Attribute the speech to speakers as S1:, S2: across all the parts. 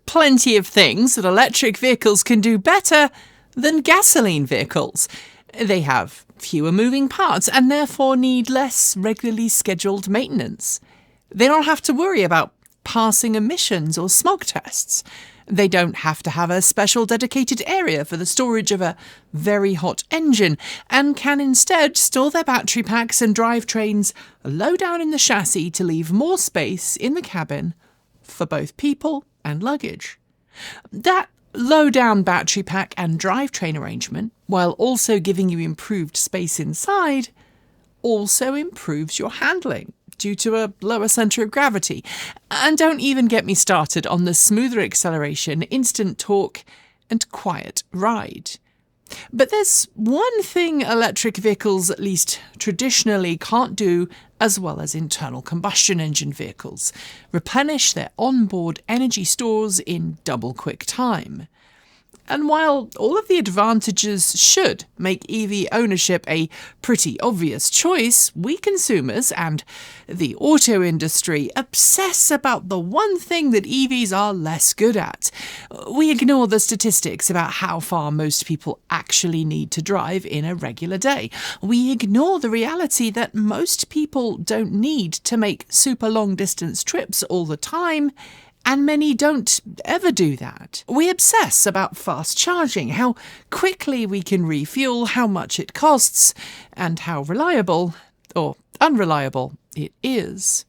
S1: plenty of things that electric vehicles can do better than gasoline vehicles. They have fewer moving parts and therefore need less regularly scheduled maintenance. They don't have to worry about passing emissions or smog tests. They don't have to have a special dedicated area for the storage of a very hot engine and can instead store their battery packs and drivetrains low down in the chassis to leave more space in the cabin for both people and luggage. That low-down battery pack and drivetrain arrangement, while also giving you improved space inside, also improves your handling due to a lower centre of gravity. And don't even get me started on the smoother acceleration, instant torque, and quiet ride. But there's one thing electric vehicles, at least traditionally, can't do as well as internal combustion engine vehicles: replenish their onboard energy stores in double quick time. And while all of the advantages should make EV ownership a pretty obvious choice, we consumers and the auto industry obsess about the one thing that EVs are less good at. We ignore the statistics about how far most people actually need to drive in a regular day. We ignore the reality that most people don't need to make super long distance trips all the time, and many don't ever do that. We obsess about fast charging, how quickly we can refuel, how much it costs, and how reliable or unreliable it is.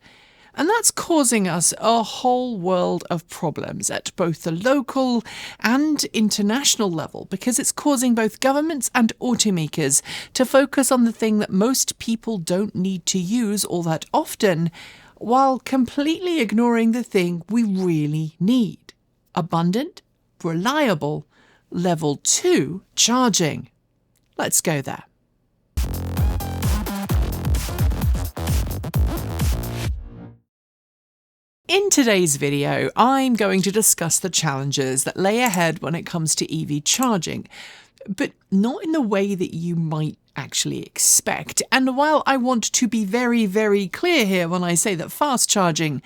S1: And that's causing us a whole world of problems at both the local and international level, because it's causing both governments and automakers to focus on the thing that most people don't need to use all that often, while completely ignoring the thing we really need: abundant, reliable, level 2 charging. Let's go there. In today's video, I'm going to discuss the challenges that lay ahead when it comes to EV charging, but not in the way that you might actually expect. And while I want to be very, very clear here when I say that fast charging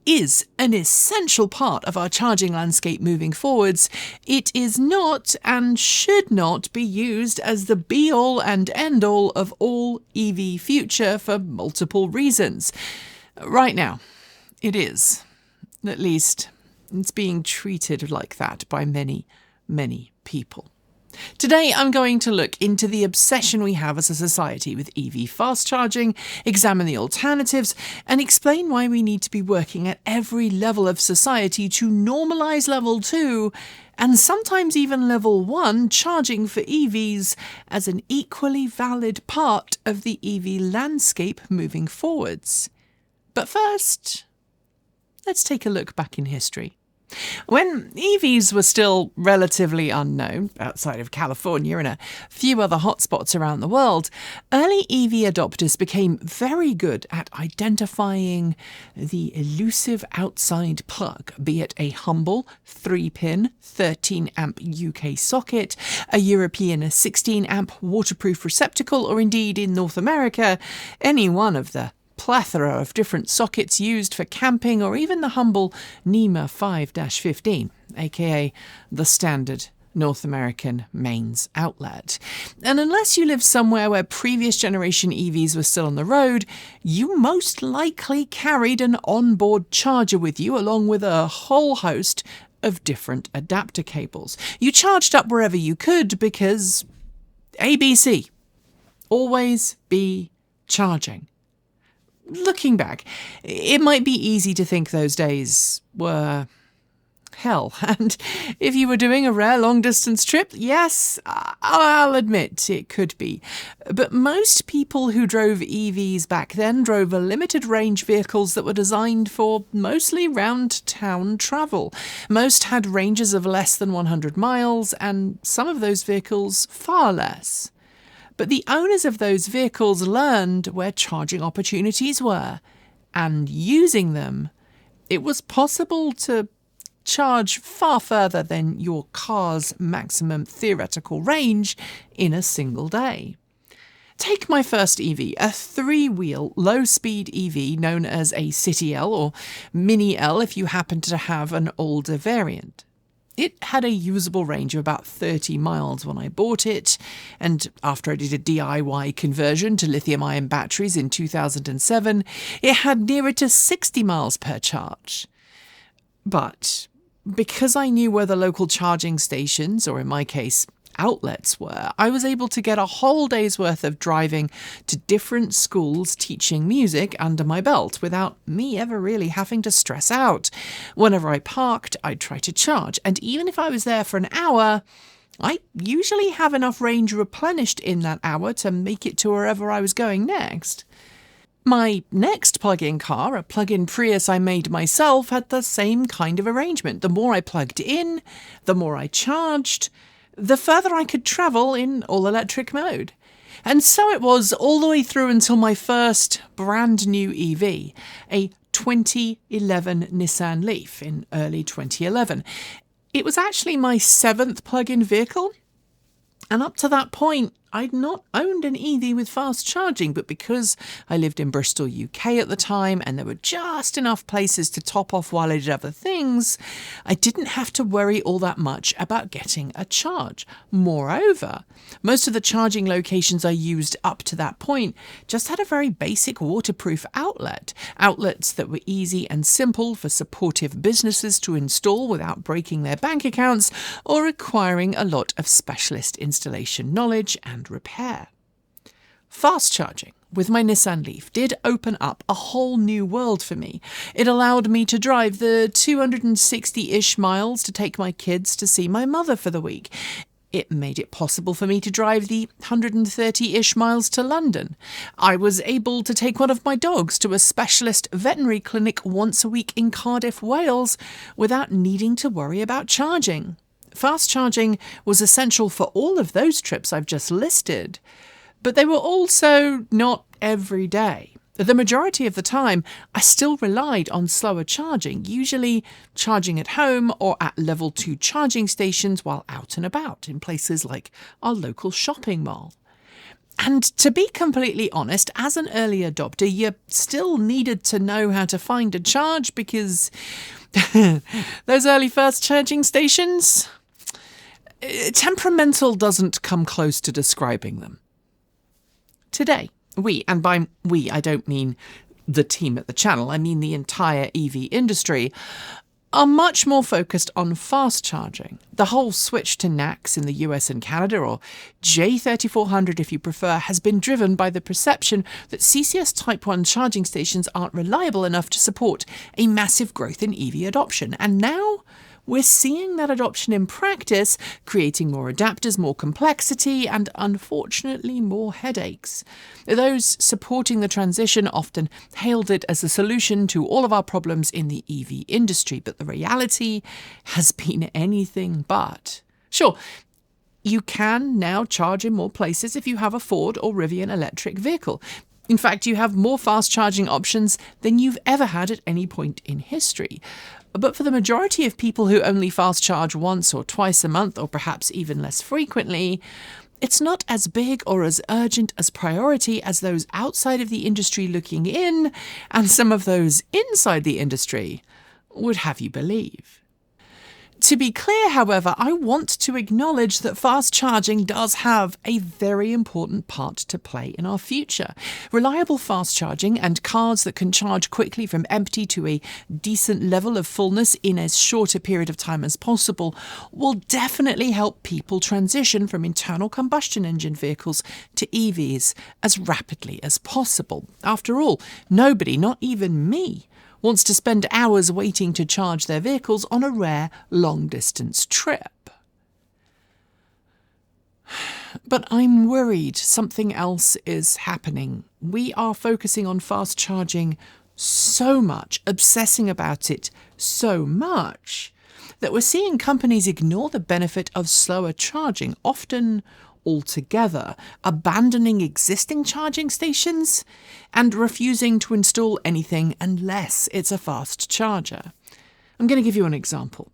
S1: is an essential part of our charging landscape moving forwards, it is not and should not be used as the be-all and end-all of all EV future for multiple reasons. Right now, it is. At least, it's being treated like that by many, many people. Today, I'm going to look into the obsession we have as a society with EV fast charging, examine the alternatives, and explain why we need to be working at every level of society to normalise level 2, and sometimes even level 1 charging for EVs as an equally valid part of the EV landscape moving forwards. But first, let's take a look back in history. When EVs were still relatively unknown, outside of California and a few other hotspots around the world, early EV adopters became very good at identifying the elusive outside plug, be it a humble 3-pin 13-amp UK socket, a European 16-amp waterproof receptacle, or indeed in North America, any one of the plethora of different sockets used for camping, or even the humble NEMA 5-15, aka the standard North American mains outlet. And unless you live somewhere where previous generation EVs were still on the road, you most likely carried an onboard charger with you, along with a whole host of different adapter cables. You charged up wherever you could because ABC, always be charging. Looking back, it might be easy to think those days were hell, and if you were doing a rare long-distance trip, yes, I'll admit it could be. But most people who drove EVs back then drove limited-range vehicles that were designed for mostly round-town travel. Most had ranges of less than 100 miles, and some of those vehicles far less. But the owners of those vehicles learned where charging opportunities were, and using them, it was possible to charge far further than your car's maximum theoretical range in a single day. Take my first EV, a three-wheel, low-speed EV known as a City L or Mini L if you happen to have an older variant. It had a usable range of about 30 miles when I bought it, and after I did a DIY conversion to lithium-ion batteries in 2007, it had nearer to 60 miles per charge. But because I knew where the local charging stations, or in my case, outlets were, I was able to get a whole day's worth of driving to different schools teaching music under my belt without me ever really having to stress out. Whenever I parked, I'd try to charge, and even if I was there for an hour, I usually have enough range replenished in that hour to make it to wherever I was going next. My next plug-in car, a plug-in Prius I made myself, had the same kind of arrangement. The more I plugged in, the more I charged, the further I could travel in all-electric mode. And so it was all the way through until my first brand new EV, a 2011 Nissan Leaf in early 2011. It was actually my 7th plug-in vehicle, and up to that point, I'd not owned an EV with fast charging, but because I lived in Bristol, UK at the time, and there were just enough places to top off while I did other things, I didn't have to worry all that much about getting a charge. Moreover, most of the charging locations I used up to that point just had a very basic waterproof outlet. Outlets that were easy and simple for supportive businesses to install without breaking their bank accounts or requiring a lot of specialist installation knowledge and repair. Fast charging with my Nissan Leaf did open up a whole new world for me. It allowed me to drive the 260-ish miles to take my kids to see my mother for the week. It made it possible for me to drive the 130-ish miles to London. I was able to take one of my dogs to a specialist veterinary clinic once a week in Cardiff, Wales, without needing to worry about charging. Fast charging was essential for all of those trips I've just listed, but they were also not every day. The majority of the time, I still relied on slower charging, usually charging at home or at level 2 charging stations while out and about in places like our local shopping mall. And to be completely honest, as an early adopter, you still needed to know how to find a charge because those early fast charging stations, temperamental doesn't come close to describing them. Today, we, and by we I don't mean the team at the channel, I mean the entire EV industry, are much more focused on fast charging. The whole switch to NACS in the US and Canada, or J3400 if you prefer, has been driven by the perception that CCS Type 1 charging stations aren't reliable enough to support a massive growth in EV adoption. And now we're seeing that adoption in practice, creating more adapters, more complexity, and unfortunately more headaches. Those supporting the transition often hailed it as a solution to all of our problems in the EV industry, but the reality has been anything but. Sure, you can now charge in more places if you have a Ford or Rivian electric vehicle. In fact, you have more fast charging options than you've ever had at any point in history. But for the majority of people who only fast charge once or twice a month, or perhaps even less frequently, it's not as big or as urgent as priority as those outside of the industry looking in, and some of those inside the industry would have you believe. To be clear, however, I want to acknowledge that fast charging does have a very important part to play in our future. Reliable fast charging and cars that can charge quickly from empty to a decent level of fullness in as short a period of time as possible will definitely help people transition from internal combustion engine vehicles to EVs as rapidly as possible. After all, nobody, not even me, wants to spend hours waiting to charge their vehicles on a rare long-distance trip. But I'm worried something else is happening. We are focusing on fast charging so much, obsessing about it so much, that we're seeing companies ignore the benefit of slower charging, often altogether, abandoning existing charging stations and refusing to install anything unless it's a fast charger. I'm going to give you an example.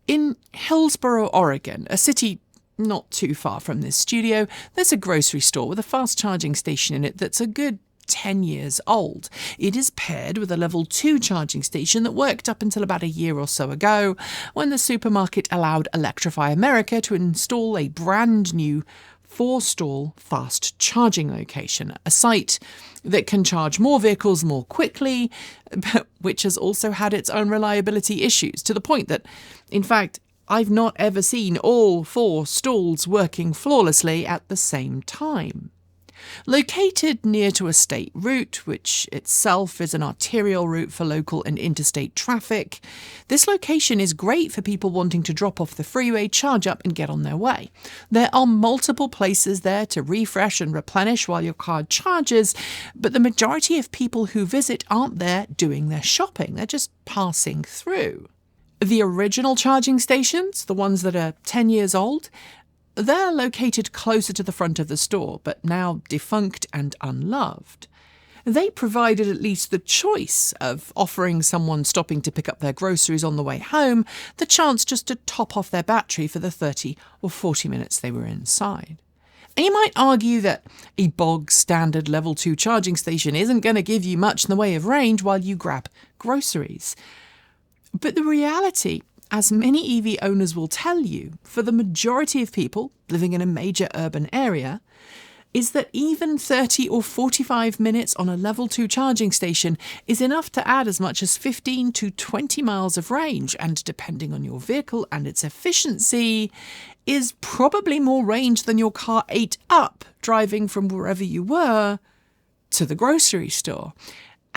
S1: In Hillsboro, Oregon, a city Not too far from this studio, there's a grocery store with a fast charging station in it that's a good 10 years old. It is paired with a level 2 charging station that worked up until about a year or so ago, when the supermarket allowed Electrify America to install a brand new 4-stall fast charging location, a site that can charge more vehicles more quickly, but which has also had its own reliability issues, to the point that, in fact, I've not ever seen all 4 stalls working flawlessly at the same time. Located near to a state route, which itself is an arterial route for local and interstate traffic, this location is great for people wanting to drop off the freeway, charge up and get on their way. There are multiple places there to refresh and replenish while your car charges, but the majority of people who visit aren't there doing their shopping, they're just passing through. The original charging stations, the ones that are 10 years old, they're located closer to the front of the store, but now defunct and unloved. They provided at least the choice of offering someone stopping to pick up their groceries on the way home the chance just to top off their battery for the 30 or 40 minutes they were inside. And you might argue that a bog standard level 2 charging station isn't going to give you much in the way of range while you grab groceries. But the reality, as many EV owners will tell you, for the majority of people living in a major urban area, is that even 30 or 45 minutes on a level 2 charging station is enough to add as much as 15 to 20 miles of range, and depending on your vehicle and its efficiency, is probably more range than your car ate up driving from wherever you were to the grocery store.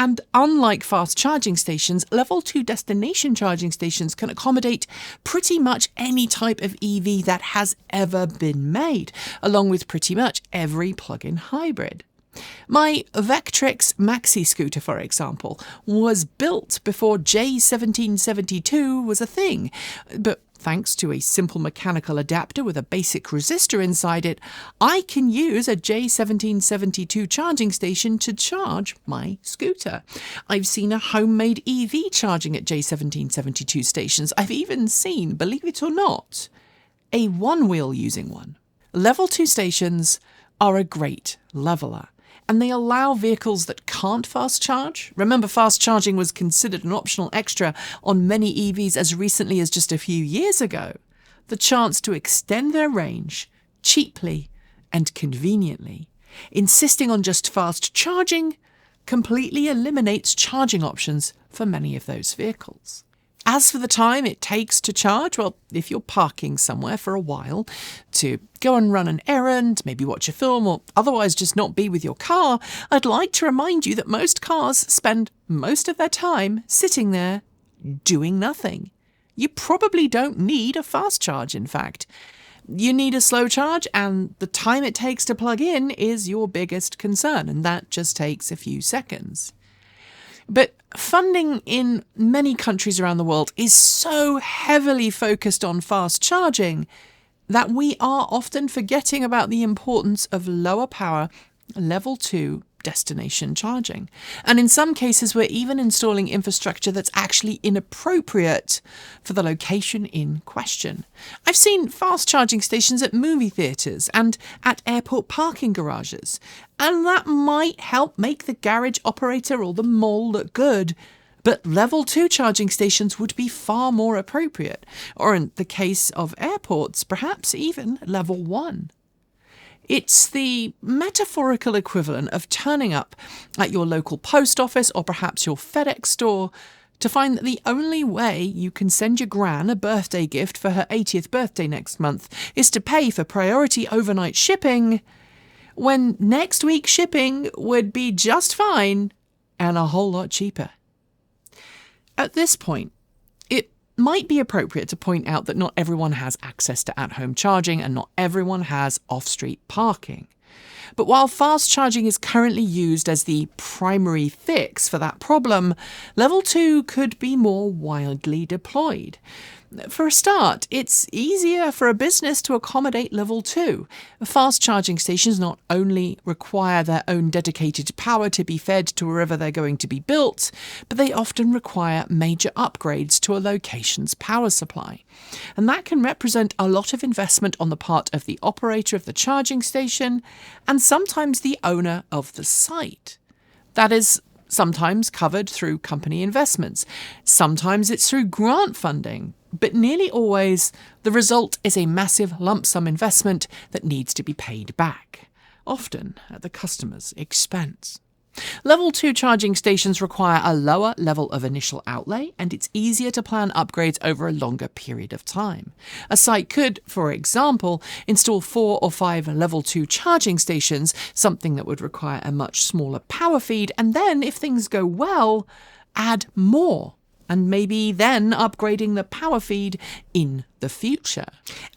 S1: And unlike fast charging stations, level 2 destination charging stations can accommodate pretty much any type of EV that has ever been made, along with pretty much every plug-in hybrid. My Vectrix Maxi scooter, for example, was built before J1772 was a thing, but thanks to a simple mechanical adapter with a basic resistor inside it, I can use a J1772 charging station to charge my scooter. I've seen a homemade EV charging at J1772 stations. I've even seen, believe it or not, a one-wheel using one. Level 2 stations are a great leveler, and they allow vehicles that can't fast charge. Remember, fast charging was considered an optional extra on many EVs as recently as just a few years ago, the chance to extend their range cheaply and conveniently. Insisting on just fast charging completely eliminates charging options for many of those vehicles. As for the time it takes to charge, well, if you're parking somewhere for a while to go and run an errand, maybe watch a film, or otherwise just not be with your car, I'd like to remind you that most cars spend most of their time sitting there doing nothing. You probably don't need a fast charge, in fact. You need a slow charge, and the time it takes to plug in is your biggest concern, and that just takes a few seconds. But funding in many countries around the world is so heavily focused on fast charging that we are often forgetting about the importance of lower power, level 2 destination charging. And in some cases, we're even installing infrastructure that's actually inappropriate for the location in question. I've seen fast charging stations at movie theatres and at airport parking garages, and that might help make the garage operator or the mall look good. But level 2 charging stations would be far more appropriate, or in the case of airports, perhaps even level 1. It's the metaphorical equivalent of turning up at your local post office or perhaps your FedEx store to find that the only way you can send your gran a birthday gift for her 80th birthday next month is to pay for priority overnight shipping, when next week's shipping would be just fine and a whole lot cheaper. At this point, it might be appropriate to point out that not everyone has access to at-home charging and not everyone has off-street parking. But while fast charging is currently used as the primary fix for that problem, Level 2 could be more widely deployed. For a start, it's easier for a business to accommodate Level 2. Fast charging stations not only require their own dedicated power to be fed to wherever they're going to be built, but they often require major upgrades to a location's power supply. And that can represent a lot of investment on the part of the operator of the charging station and sometimes the owner of the site. That is sometimes covered through company investments. Sometimes it's through grant funding. But nearly always, the result is a massive lump sum investment that needs to be paid back, often at the customer's expense. Level 2 charging stations require a lower level of initial outlay, and it's easier to plan upgrades over a longer period of time. A site could, for example, install 4 or 5 Level 2 charging stations, something that would require a much smaller power feed, and then, if things go well, add more, and maybe then upgrading the power feed in the future.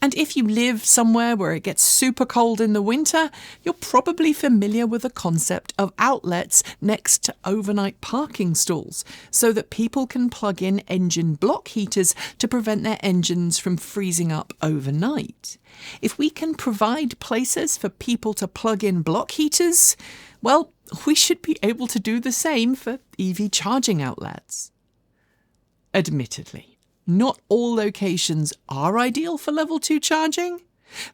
S1: And if you live somewhere where it gets super cold in the winter, you're probably familiar with the concept of outlets next to overnight parking stalls, so that people can plug in engine block heaters to prevent their engines from freezing up overnight. If we can provide places for people to plug in block heaters, well, we should be able to do the same for EV charging outlets. Admittedly, not all locations are ideal for Level 2 charging,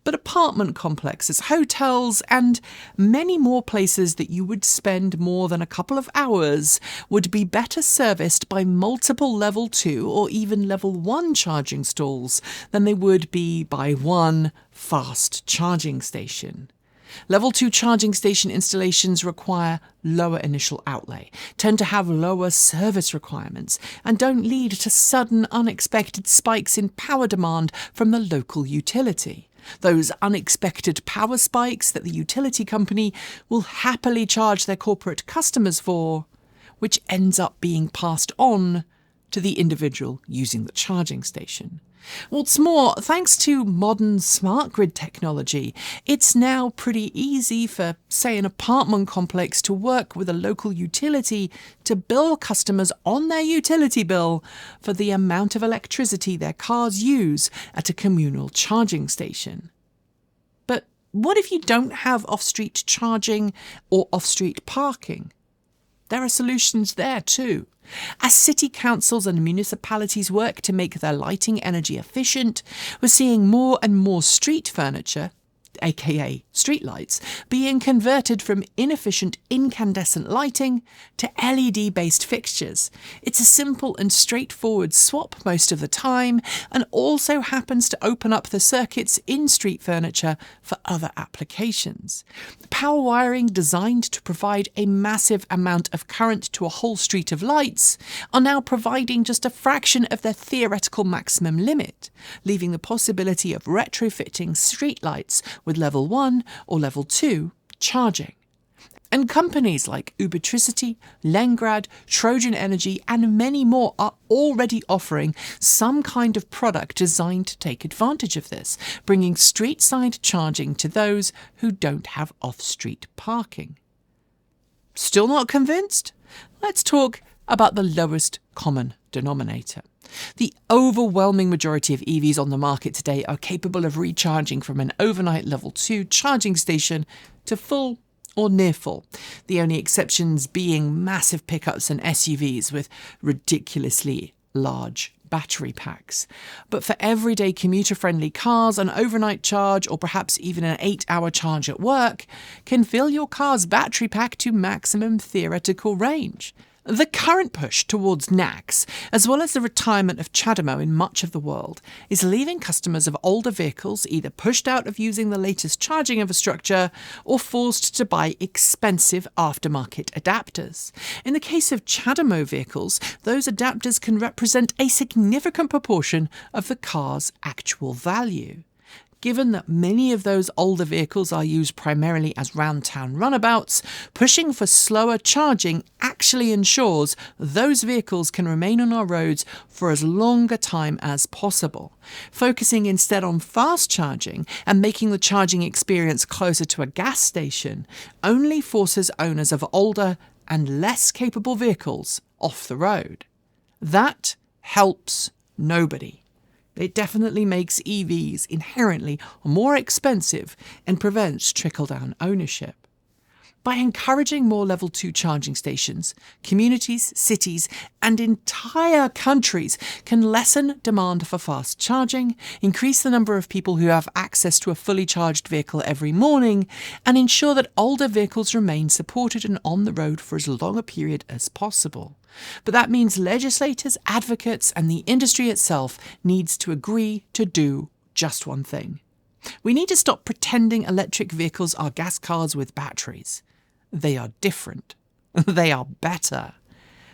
S1: but apartment complexes, hotels, and many more places that you would spend more than a couple of hours would be better serviced by multiple Level 2 or even Level 1 charging stalls than they would be by one fast charging station. Level 2 charging station installations require lower initial outlay, tend to have lower service requirements, and don't lead to sudden unexpected spikes in power demand from the local utility. Those unexpected power spikes that the utility company will happily charge their corporate customers for, which ends up being passed on to the individual using the charging station. What's more, thanks to modern smart grid technology, it's now pretty easy for, say, an apartment complex to work with a local utility to bill customers on their utility bill for the amount of electricity their cars use at a communal charging station. But what if you don't have off-street charging or off-street parking? There are solutions there too. As city councils and municipalities work to make their lighting energy efficient, we're seeing more and more street furniture, aka streetlights, being converted from inefficient incandescent lighting to LED-based fixtures. It's a simple and straightforward swap most of the time, and also happens to open up the circuits in street furniture for other applications. Power wiring designed to provide a massive amount of current to a whole street of lights are now providing just a fraction of their theoretical maximum limit, leaving the possibility of retrofitting streetlights with Level 1 or Level 2 charging. And companies like Ubitricity, Lengrad, Trojan Energy, and many more are already offering some kind of product designed to take advantage of this, bringing street-side charging to those who don't have off-street parking. Still not convinced? Let's talk about the lowest common denominator. The overwhelming majority of EVs on the market today are capable of recharging from an overnight Level 2 charging station to full or near full, the only exceptions being massive pickups and SUVs with ridiculously large battery packs. But for everyday commuter-friendly cars, an overnight charge or perhaps even an 8-hour charge at work can fill your car's battery pack to maximum theoretical range. The current push towards NACS, as well as the retirement of CHAdeMO in much of the world, is leaving customers of older vehicles either pushed out of using the latest charging infrastructure or forced to buy expensive aftermarket adapters. In the case of CHAdeMO vehicles, those adapters can represent a significant proportion of the car's actual value. Given that many of those older vehicles are used primarily as round-town runabouts, pushing for slower charging actually ensures those vehicles can remain on our roads for as long a time as possible. Focusing instead on fast charging and making the charging experience closer to a gas station only forces owners of older and less capable vehicles off the road. That helps nobody. It definitely makes EVs inherently more expensive and prevents trickle-down ownership. By encouraging more Level 2 charging stations, communities, cities, and entire countries can lessen demand for fast charging, increase the number of people who have access to a fully charged vehicle every morning, and ensure that older vehicles remain supported and on the road for as long a period as possible. But that means legislators, advocates, and the industry itself needs to agree to do just one thing. We need to stop pretending electric vehicles are gas cars with batteries. They are different. They are better.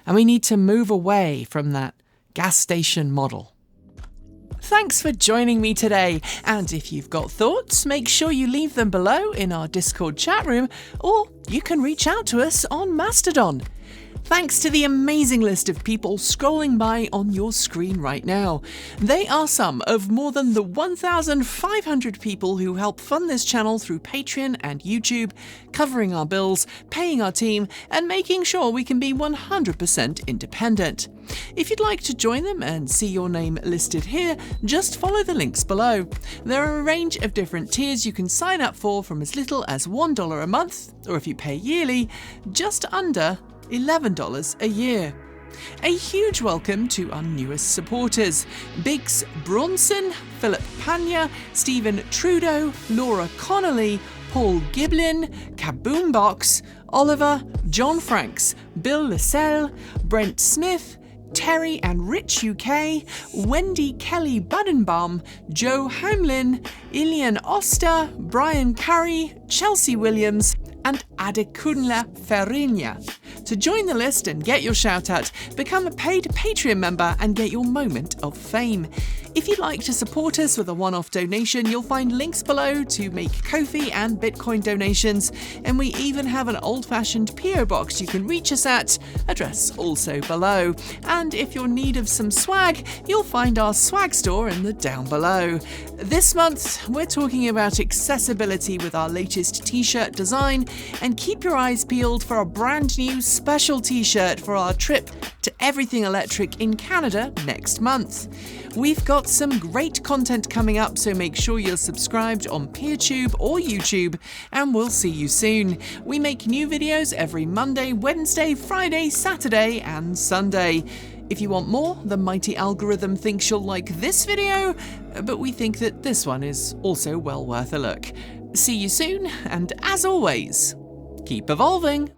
S1: And we need to move away from that gas station model. Thanks for joining me today, and if you've got thoughts, make sure you leave them below in our Discord chat room, or you can reach out to us on Mastodon. Thanks to the amazing list of people scrolling by on your screen right now. They are some of more than the 1,500 people who help fund this channel through Patreon and YouTube, covering our bills, paying our team, and making sure we can be 100% independent. If you'd like to join them and see your name listed here, just follow the links below. There are a range of different tiers you can sign up for from as little as $1 a month, or if you pay yearly, just under $11 a year. A huge welcome to our newest supporters: Biggs Bronson, Philip Panya, Stephen Trudeau, Laura Connolly, Paul Giblin, Kaboombox, Oliver, John Franks, Bill Lascelle, Brent Smith, Terry and Rich UK, Wendy Kelly Budenbaum, Joe Hamlin, Ilian Oster, Brian Curry, Chelsea Williams, and Adekunle Ferinya. To join the list and get your shout out, become a paid Patreon member and get your moment of fame. If you'd like to support us with a one-off donation, you'll find links below to make Ko-fi and Bitcoin donations, and we even have an old-fashioned PO box you can reach us at, address also below. And if you're in need of some swag, you'll find our swag store in the down below. This month, we're talking about accessibility with our latest t-shirt design, and keep your eyes peeled for a brand new special t-shirt for our trip to Everything Electric in Canada next month. We've got some great content coming up, so make sure you're subscribed on PeerTube or YouTube, and we'll see you soon. We make new videos every Monday, Wednesday, Friday, Saturday, and Sunday. If you want more, the mighty algorithm thinks you'll like this video, but we think that this one is also well worth a look. See you soon, and as always, keep evolving!